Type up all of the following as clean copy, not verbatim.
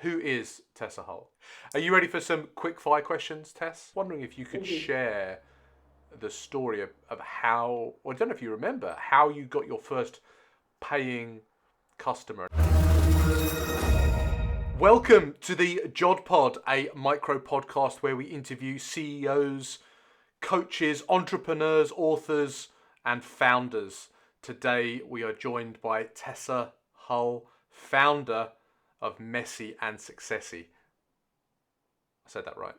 Who is Tessa Hull? Are you ready for some quick fire questions, Tess? Wondering if you could share the story of how, or I don't know if you remember, how you got your first paying customer. Welcome to the JOD Pod, a micro podcast where we interview CEOs, coaches, entrepreneurs, authors, and founders. Today we are joined by Tessa Hull, founder of Messy and Successy. I said that right.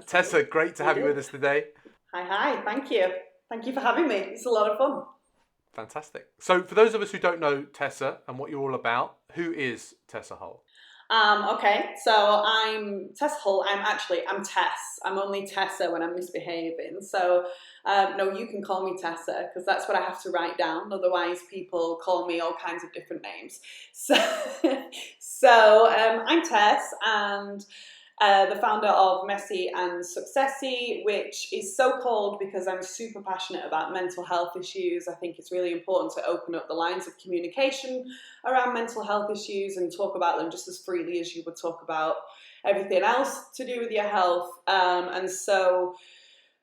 Tessa, great to have you with us today. Hi, thank you. Thank you for having me. It's a lot of fun. Fantastic. So for those of us who don't know Tessa and what you're all about, who is Tessa Hull? Okay, so I'm Tessa Hull. I'm Tess. I'm only Tessa when I'm misbehaving. So, no, you can call me Tessa because that's what I have to write down. Otherwise, people call me all kinds of different names. So, I'm Tess and the founder of Messy and Successy, which is so called because I'm super passionate about mental health issues. I think it's really important to open up the lines of communication around mental health issues and talk about them just as freely as you would talk about everything else to do with your health. And so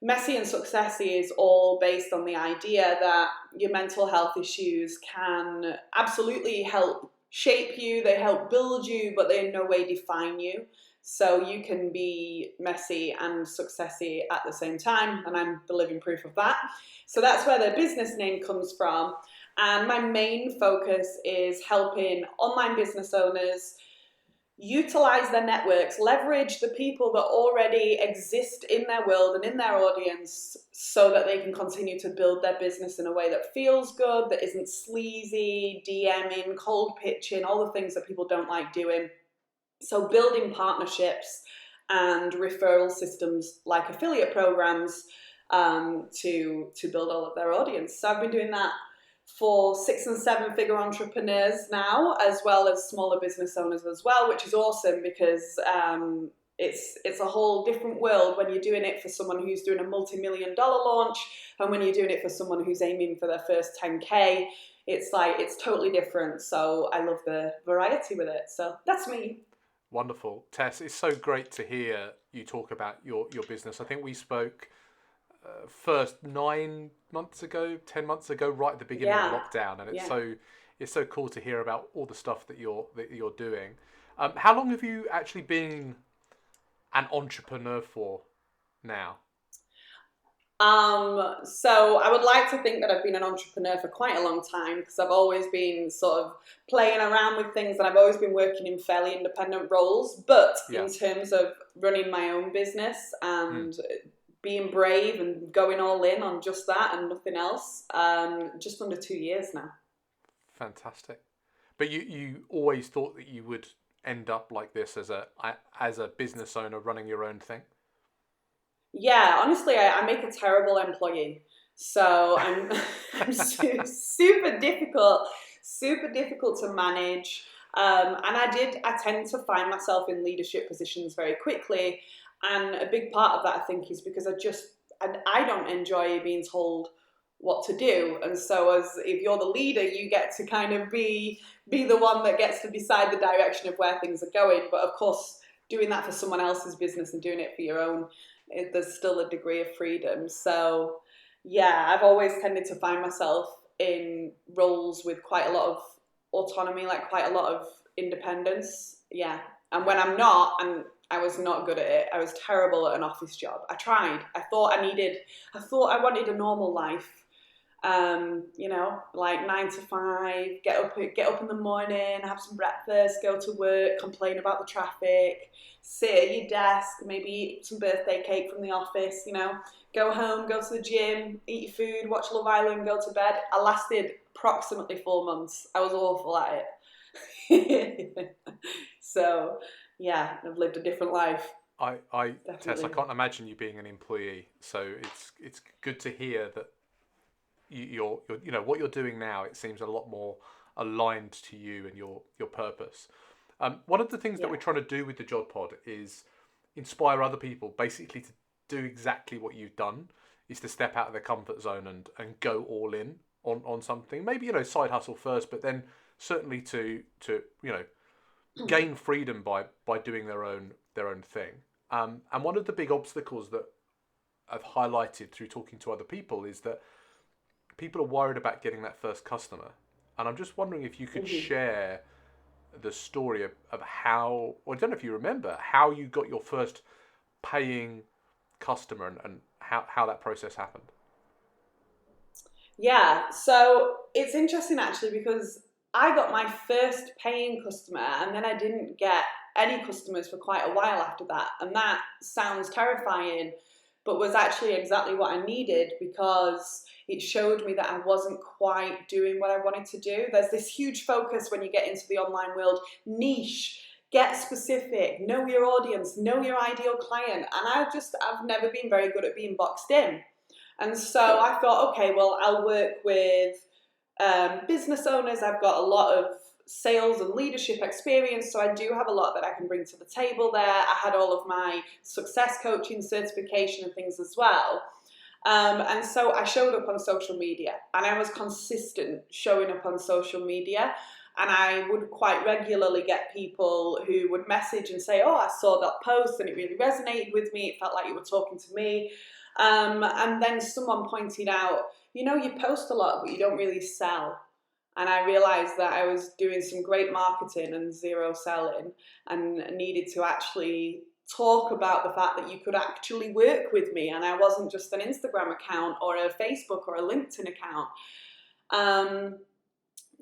Messy and Successy is all based on the idea that your mental health issues can absolutely help shape you, they help build you, but they in no way define you. So you can be messy and successy at the same time, and I'm the living proof of that. So that's where the business name comes from. And my main focus is helping online business owners utilize their networks, leverage the people that already exist in their world and in their audience so that they can continue to build their business in a way that feels good, that isn't sleazy, DMing, cold pitching, all the things that people don't like doing. So building partnerships and referral systems like affiliate programs to build all of their audience. So I've been doing that for 6 and 7 figure entrepreneurs now, as well as smaller business owners as well, which is awesome because it's a whole different world when you're doing it for someone who's doing a multi-million-dollar launch and when you're doing it for someone who's aiming for their first 10K. It's totally different. So I love the variety with it. So that's me. Wonderful. Tess, it's so great to hear you talk about your business. I think we spoke first 9 months ago, 10 months ago, right at the beginning of lockdown, and it's so cool to hear about all the stuff that you're doing. How long have you actually been an entrepreneur for now? So I would like to think that I've been an entrepreneur for quite a long time because I've always been sort of playing around with things and I've always been working in fairly independent roles. But in terms of running my own business and being brave and going all in on just that and nothing else, just under 2 years now. Fantastic. But you always thought that you would end up like this as a business owner running your own thing? Yeah, honestly, I make a terrible employee. So I'm super difficult to manage. And I tend to find myself in leadership positions very quickly. And a big part of that, I think, is because I don't enjoy being told what to do. And so if you're the leader, you get to kind of be the one that gets to decide the direction of where things are going. But of course, doing that for someone else's business and doing it for your own, there's still a degree of freedom. So yeah, I've always tended to find myself in roles with quite a lot of autonomy, like quite a lot of independence. Yeah. And when I'm not, and I was not good at it. I was terrible at an office job. I tried. I thought I wanted a normal life. Like 9 to 5, get up in the morning, have some breakfast, go to work, complain about the traffic, sit at your desk, maybe eat some birthday cake from the office, go home, go to the gym, eat your food, watch Love Island, go to bed. I lasted approximately 4 months. I was awful at it. So, yeah, I've lived a different life. Tess, I can't imagine you being an employee. So it's good to hear that you're what you're doing now. It seems a lot more aligned to you and your purpose. One of the things that we're trying to do with the JOD Pod is inspire other people, basically to do exactly what you've done, is to step out of their comfort zone and go all in on something. Maybe side hustle first, but then certainly to gain freedom by doing their own thing. And one of the big obstacles that I've highlighted through talking to other people is that people are worried about getting that first customer. And I'm just wondering if you could share the story of how, or I don't know if you remember, how you got your first paying customer and how that process happened. Yeah, so it's interesting actually because I got my first paying customer and then I didn't get any customers for quite a while after that. And that sounds terrifying, but was actually exactly what I needed because it showed me that I wasn't quite doing what I wanted to do. There's this huge focus when you get into the online world, niche, get specific, know your audience, know your ideal client. And I've never been very good at being boxed in. And so I thought, okay, well, I'll work with business owners. I've got a lot of sales and leadership experience, so I do have a lot that I can bring to the table there. I had all of my success coaching certification and things as well. And so I showed up on social media, and I was consistent showing up on social media. And I would quite regularly get people who would message and say, oh, I saw that post and it really resonated with me. It felt like you were talking to me. And then someone pointed out, you know, you post a lot, but you don't really sell. And I realized that I was doing some great marketing and zero selling and needed to actually talk about the fact that you could actually work with me. And I wasn't just an Instagram account or a Facebook or a LinkedIn account.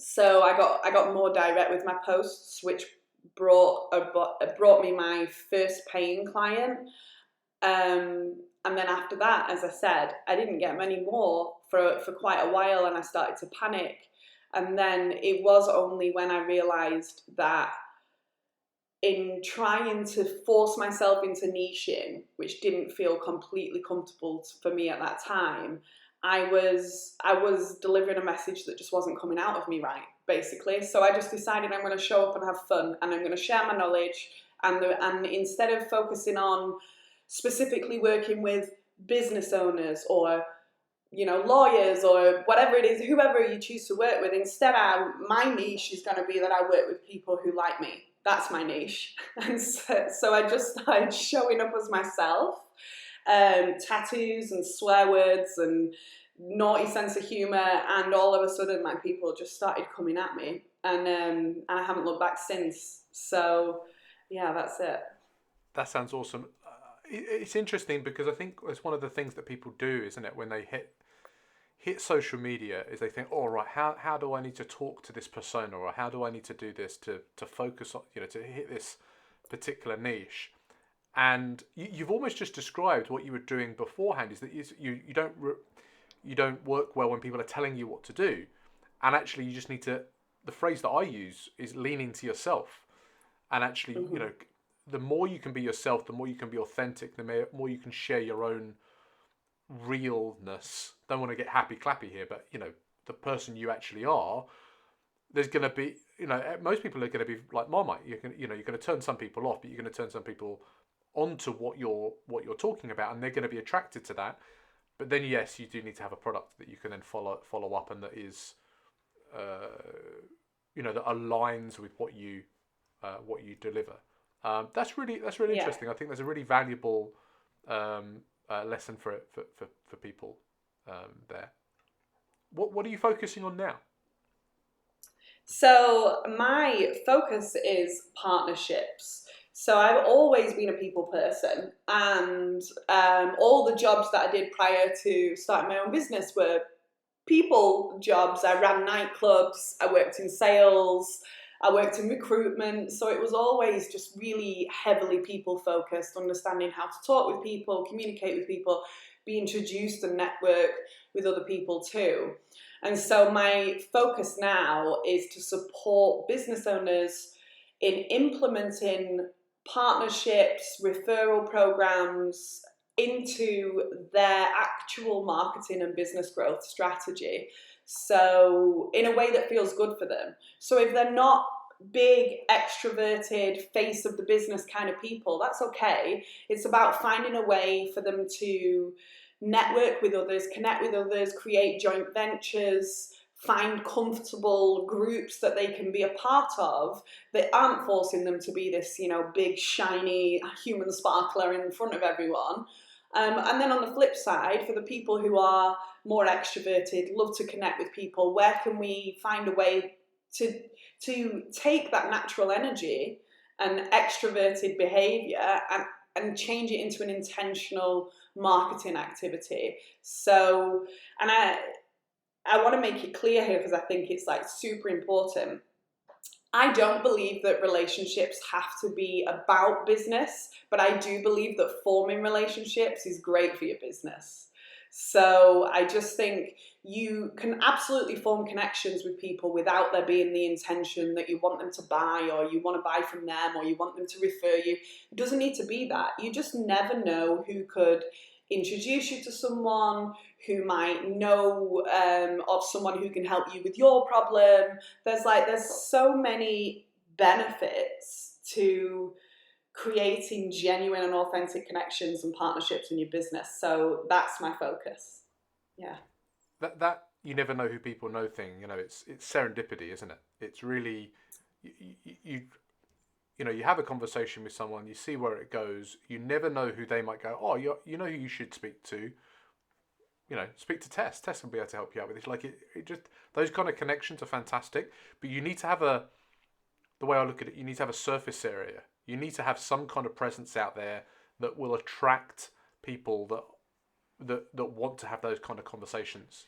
So I got more direct with my posts, which brought me my first paying client. And then after that, as I said, I didn't get many more for quite a while, and I started to panic. And then it was only when I realized that in trying to force myself into niching, which didn't feel completely comfortable for me at that time, I was delivering a message that just wasn't coming out of me right, basically. So I just decided I'm going to show up and have fun, and I'm going to share my knowledge, and instead of focusing on specifically working with business owners or, you know, lawyers or whatever it is, whoever you choose to work with, instead my niche is going to be that I work with people who like me. That's my niche. And so I just started showing up as myself. Tattoos and swear words and naughty sense of humor, and all of a sudden my people just started coming at me, and I haven't looked back since. So yeah, that's it. That sounds awesome. It's interesting because I think it's one of the things that people do, isn't it, when they hit social media, is they think, oh, right, how do I need to talk to this persona, or how do I need to do this to focus on, you know, to hit this particular niche. And you've almost just described what you were doing beforehand, is that you don't work well when people are telling you what to do, and actually you just need to, the phrase that I use is lean into yourself, and actually, you know, the more you can be yourself, the more you can be authentic, the more you can share your own realness. Don't want to get happy clappy here, but you know, the person you actually are, there's going to be, you know, most people are going to be like Marmite. You're going to turn some people off, but you're going to turn some people onto what you're talking about, and they're going to be attracted to that. But then yes, you do need to have a product that you can then follow up, and that is, you know, that aligns with what you deliver. That's really interesting. I think there's a really valuable lesson for people there. What are you focusing on now? So my focus is partnerships. So I've always been a people person, and all the jobs that I did prior to starting my own business were people jobs. I ran nightclubs, I worked in sales, I worked in recruitment, so it was always just really heavily people focused, understanding how to talk with people, communicate with people, be introduced and network with other people too. And so my focus now is to support business owners in implementing partnerships, referral programs into their actual marketing and business growth strategy. So in a way that feels good for them. So if they're not big, extroverted, face of the business kind of people, that's okay. It's about finding a way for them to network with others, connect with others, create joint ventures, find comfortable groups that they can be a part of that aren't forcing them to be this, big, shiny human sparkler in front of everyone. And then on the flip side, for the people who are more extroverted, love to connect with people, where can we find a way to take that natural energy and extroverted behavior and change it into an intentional marketing activity? So, and I want to make it clear here because I think it's like super important. I don't believe that relationships have to be about business, but I do believe that forming relationships is great for your business. So I just think you can absolutely form connections with people without there being the intention that you want them to buy, or you want to buy from them, or you want them to refer you. It doesn't need to be that. You just never know who could introduce you to someone, who might know of someone who can help you with your problem. There's so many benefits to creating genuine and authentic connections and partnerships in your business. So that's my focus. Yeah. That you never know who people know thing. It's serendipity, isn't it? It's really you have a conversation with someone, you see where it goes. You never know who they might go. Oh, you know who you should speak to. Speak to Tess. Tess will be able to help you out with this. Like it just, those kind of connections are fantastic. But you need to have the way I look at it, you need to have a surface area. You need to have some kind of presence out there that will attract people that want to have those kind of conversations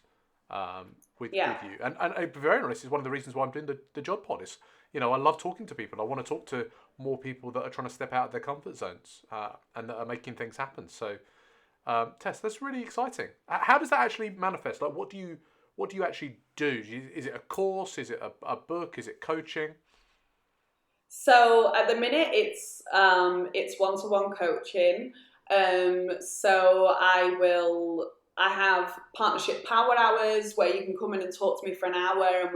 with you. And to be very honest, is one of the reasons why I'm doing the JOD pod. Is I love talking to people. I want to talk to more people that are trying to step out of their comfort zones and that are making things happen. So. Tess, that's really exciting. How does that actually manifest? Like, what do you actually do? Is it a course? Is it a book? Is it coaching? So at the minute, it's one-to-one coaching. So I have partnership power hours where you can come in and talk to me for an hour, and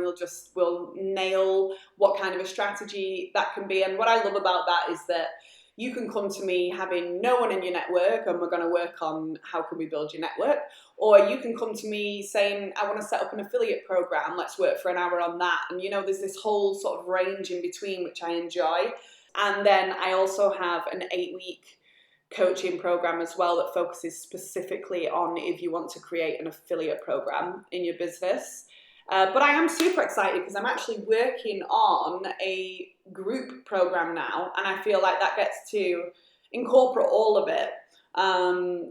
we'll nail what kind of a strategy that can be. And what I love about that is that you can come to me having no one in your network, and we're going to work on how can we build your network. Or you can come to me saying, I want to set up an affiliate program. Let's work for an hour on that. And there's this whole sort of range in between, which I enjoy. And then I also have an 8-week coaching program as well that focuses specifically on if you want to create an affiliate program in your business. But I am super excited because I'm actually working on a group program now, and I feel like that gets to incorporate all of it.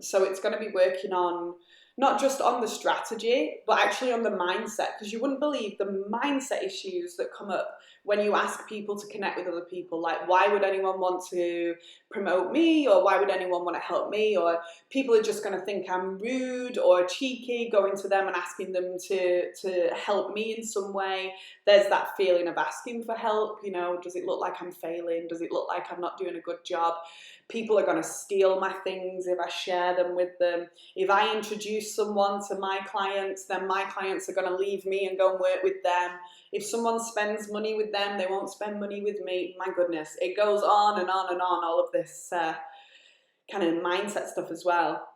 So it's going to be working on not just on the strategy, but actually on the mindset, because you wouldn't believe the mindset issues that come up when you ask people to connect with other people. Like, why would anyone want to promote me? Or why would anyone want to help me? Or people are just going to think I'm rude or cheeky going to them and asking them to help me in some way. There's that feeling of asking for help. Does it look like I'm failing? Does it look like I'm not doing a good job? People are going to steal my things if I share them with them. If I introduce someone to my clients, then my clients are going to leave me and go and work with them. If someone spends money with them, they won't spend money with me. My goodness, it goes on and on and on, all of this kind of mindset stuff as well.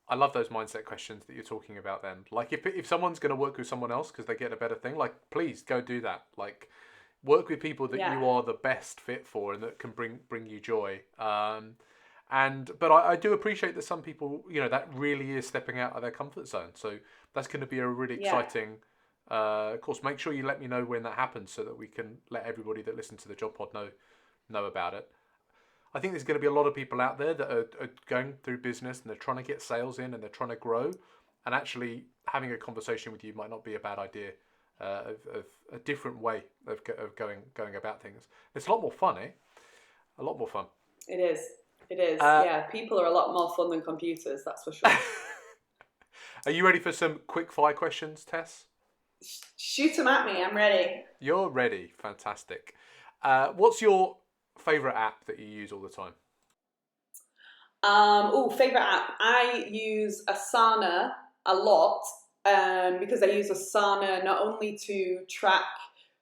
I love those mindset questions that you're talking about then. Like, if someone's going to work with someone else because they get a better thing, like, please go do that. Like, work with people that you are the best fit for and that can bring you joy. But I do appreciate that some people, that really is stepping out of their comfort zone. So that's going to be a really exciting course. Make sure you let me know when that happens so that we can let everybody that listens to the JOD Pod know about it. I think there's going to be a lot of people out there that are going through business and they're trying to get sales in and they're trying to grow, and actually having a conversation with you might not be a bad idea. Of a different way of going about things. It's a lot more fun, eh? A lot more fun. It is. People are a lot more fun than computers, that's for sure. Are you ready for some quick fire questions, Tess? Shoot them at me, I'm ready. You're ready, fantastic. What's your favourite app that you use all the time? Favourite app. I use Asana a lot. Because I use Asana not only to track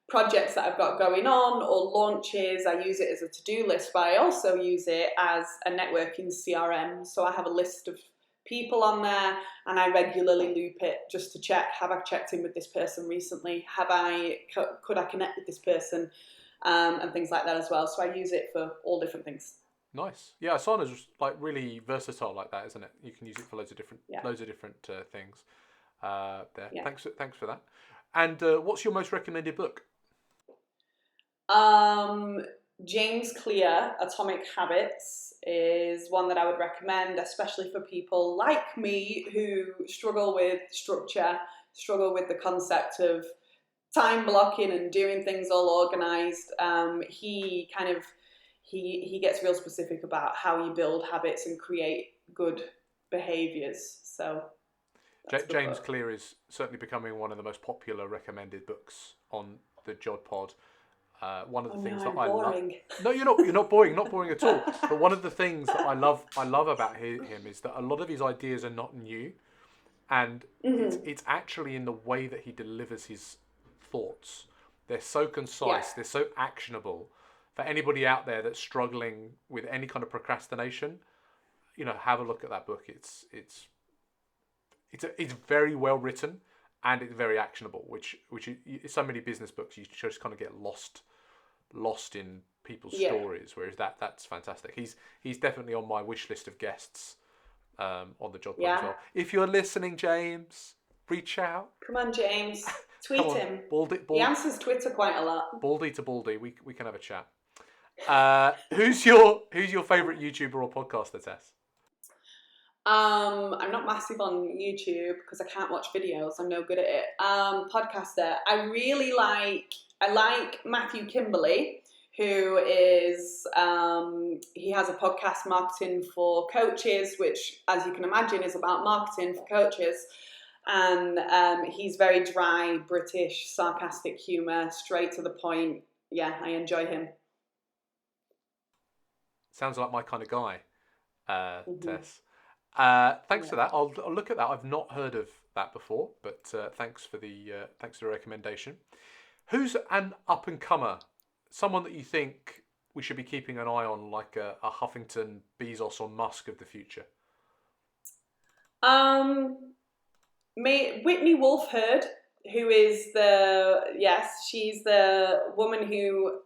projects that I've got going on or launches, I use it as a to-do list, but I also use it as a networking CRM. So I have a list of people on there, and I regularly loop it just to check, have I checked in with this person recently? Could I connect with this person? And things like that as well. So I use it for all different things. Nice. Yeah, Asana's like really versatile like that, isn't it? You can use it for loads of different things. There. Yeah. Thanks for that. And what's your most recommended book? James Clear, Atomic Habits, is one that I would recommend, especially for people like me who struggle with structure, struggle with the concept of time blocking and doing things all organized. He gets real specific about how you build habits and create good behaviors. So James Clear is certainly becoming one of the most popular recommended books on the JOD Pod. One of the things that I love. No, you're not boring at all. But one of the things that I love about him is that a lot of his ideas are not new, and it's actually in the way that he delivers his thoughts. They're so concise. They're so actionable. For anybody out there that's struggling with any kind of procrastination, have a look at that book. It's very well written. And it's very actionable, which so many business books you just kind of get lost in people's stories, whereas that's fantastic. He's definitely on my wish list of guests on the JOD Pod as well. If you're listening, James, reach out. Come on, James, tweet him. Baldy, he answers Twitter quite a lot. Baldy to Baldy, we can have a chat. Who's your favourite YouTuber or podcaster, Tess? I'm not massive on YouTube because I can't watch videos. I'm no good at it. Podcaster. I like Matthew Kimberley, who is, he has a podcast, Marketing for Coaches, which, as you can imagine, is about marketing for coaches. And he's very dry, British, sarcastic humour, straight to the point. Yeah, I enjoy him. Sounds like my kind of guy, Tess. Thanks for that. I'll look at that. I've not heard of that before, but thanks for the recommendation. Who's an up and comer? Someone that you think we should be keeping an eye on, like a Huffington, Bezos, or Musk of the future? Whitney Wolf Herd, who is she's the woman who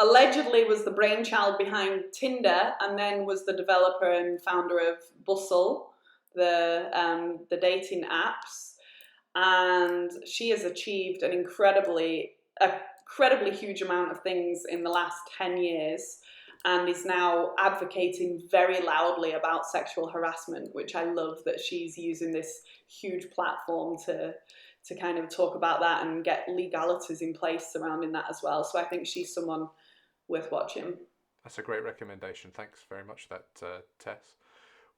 allegedly was the brainchild behind Tinder, and then was the developer and founder of Bustle, the dating apps. And she has achieved an incredibly huge amount of things in the last 10 years, and is now advocating very loudly about sexual harassment, which I love that she's using this huge platform to kind of talk about that and get legalities in place surrounding that as well. So I think she's someone worth watching. That's a great recommendation. Thanks very much for that, Tess.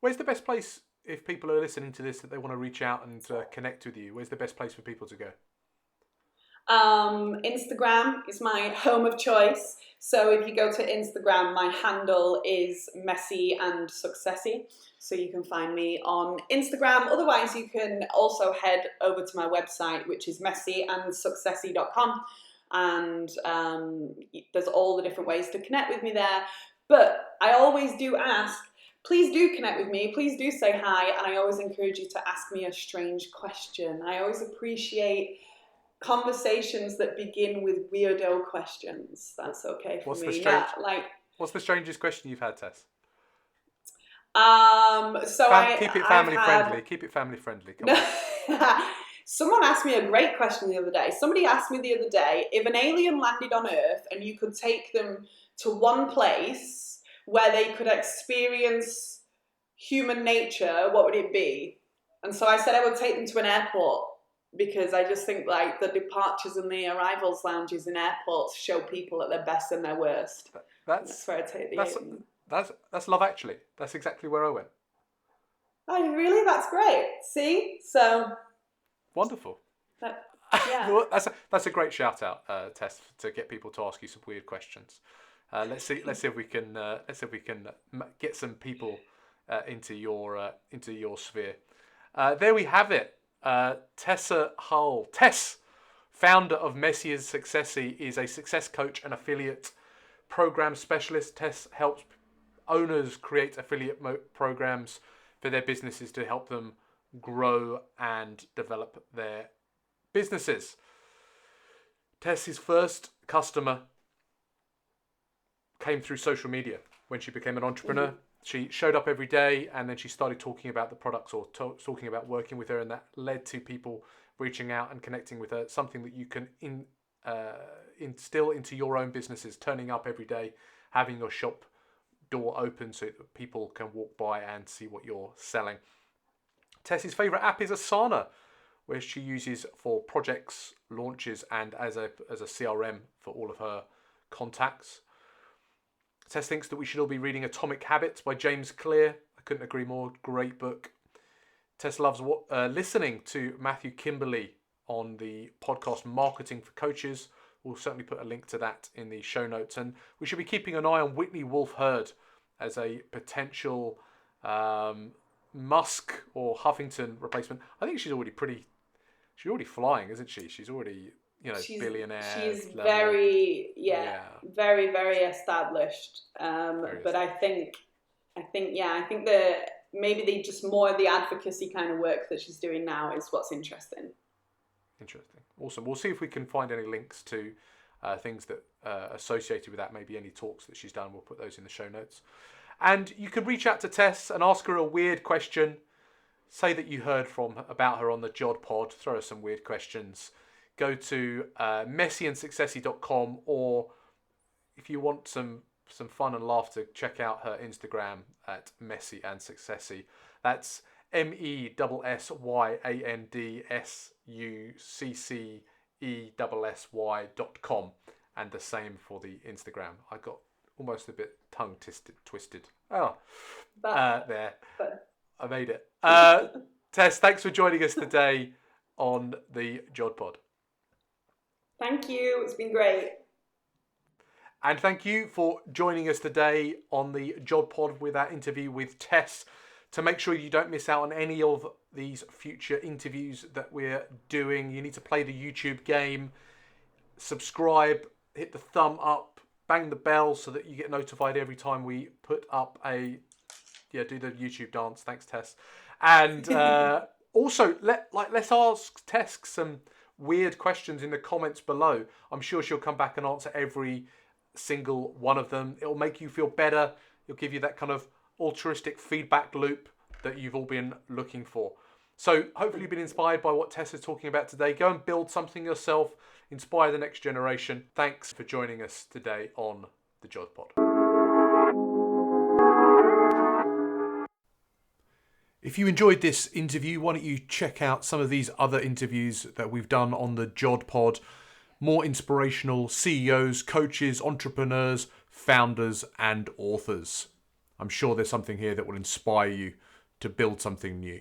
Where's the best place, if people are listening to this, that they want to reach out and connect with you? Where's the best place for people to go? Instagram is my home of choice. So if you go to Instagram, my handle is Messy and Successy. So you can find me on Instagram. Otherwise, you can also head over to my website, which is messyandsuccessy.com. And there's all the different ways to connect with me there. But I always do ask, please do connect with me. Please do say hi. And I always encourage you to ask me a strange question. I always appreciate conversations that begin with weirdo questions. That's okay for me. What's the strangest question you've had, Tess? Keep it family friendly. Keep it family friendly. Come on. Someone asked me a great question the other day. Somebody asked me the other day, if an alien landed on Earth and you could take them to one place where they could experience human nature, what would it be? And so I said I would take them to an airport, because I just think like the departures and the arrivals lounges in airports show people at their best and their worst. That's where I take the alien. That's Love Actually. That's exactly where I went. Oh, really? That's great. See? So... Wonderful. Yeah. Well, that's a great shout out, Tess, to get people to ask you some weird questions. Let's see if we can get some people into your sphere. There we have it. Tessa Hull. Tess, founder of Messy and Successy, is a success coach and affiliate program specialist. Tess helps owners create affiliate programs for their businesses to help them grow and develop their businesses. Tess's first customer came through social media when she became an entrepreneur. Mm-hmm. She showed up every day, and then she started talking about the products or talking about working with her, and that led to people reaching out and connecting with her. Something that you can instill into your own businesses, turning up every day, having your shop door open so that people can walk by and see what you're selling. Tess's favourite app is Asana, where she uses for projects, launches, and as a CRM for all of her contacts. Tess thinks that we should all be reading Atomic Habits by James Clear. I couldn't agree more. Great book. Tess loves listening to Matthew Kimberley on the podcast Marketing for Coaches. We'll certainly put a link to that in the show notes. And we should be keeping an eye on Whitney Wolfe Herd as a potential Musk or Huffington replacement. I think she's already flying, isn't she? She's already, billionaire. She's level. very very established. But I think that maybe just more of the advocacy kind of work that she's doing now is what's interesting. Interesting. Awesome. We'll see if we can find any links to things that associated with that, maybe any talks that she's done. We'll put those in the show notes. And you can reach out to Tess and ask her a weird question. Say that you heard about her on the JOD pod. Throw her some weird questions. Go to messyandsuccessy.com, or if you want some fun and laughter, check out her Instagram at messyandsuccessy. That's MESSYANDSUCCESSY.com, and the same for the Instagram. I got almost a bit tongue twisted. There. I made it. Tess, thanks for joining us today on the JOD pod. Thank you. It's been great. And thank you for joining us today on the JOD pod with our interview with Tess. To make sure you don't miss out on any of these future interviews that we're doing, you need to play the YouTube game, subscribe, hit the thumb up, bang the bell so that you get notified every time we put up do the YouTube dance. Thanks, Tess. And also, let's ask Tess some weird questions in the comments below. I'm sure she'll come back and answer every single one of them. It'll make you feel better. It'll give you that kind of altruistic feedback loop that you've all been looking for. So hopefully you've been inspired by what Tess is talking about today. Go and build something yourself. Inspire the next generation. Thanks for joining us today on the JOD pod. If you enjoyed this interview, why don't you check out some of these other interviews that we've done on the JOD pod. More inspirational CEOs, coaches, entrepreneurs, founders, and authors. I'm sure there's something here that will inspire you to build something new.